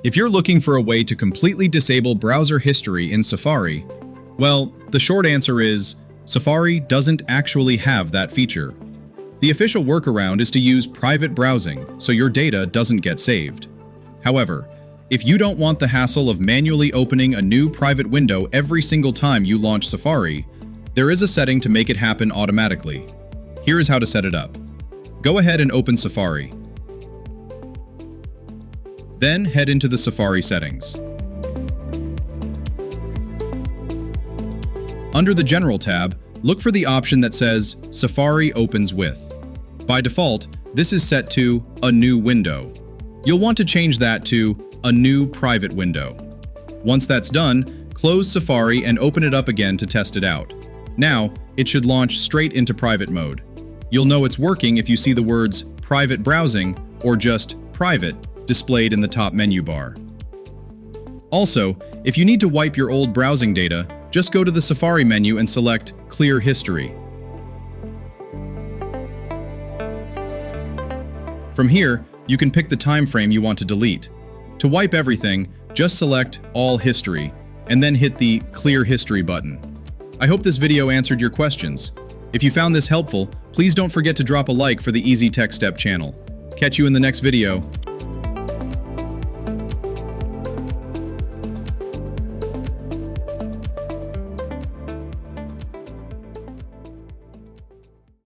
If you're looking for a way to completely disable browser history in Safari, well, the short answer is Safari doesn't actually have that feature. The official workaround is to use private browsing so your data doesn't get saved. However, if you don't want the hassle of manually opening a new private window every single time you launch Safari, there is a setting to make it happen automatically. Here is how to set it up. Go ahead and open Safari. Then head into the Safari settings. Under the General tab, look for the option that says Safari opens with. By default, this is set to a new window. You'll want to change that to a new private window. Once that's done, close Safari and open it up again to test it out. Now, it should launch straight into private mode. You'll know it's working if you see the words Private Browsing or just Private displayed in the top menu bar. Also, if you need to wipe your old browsing data, just go to the Safari menu and select Clear History. From here, you can pick the time frame you want to delete. To wipe everything, just select All History and then hit the Clear History button. I hope this video answered your questions. If you found this helpful, please don't forget to drop a like for the Easy Tech Step channel. Catch you in the next video.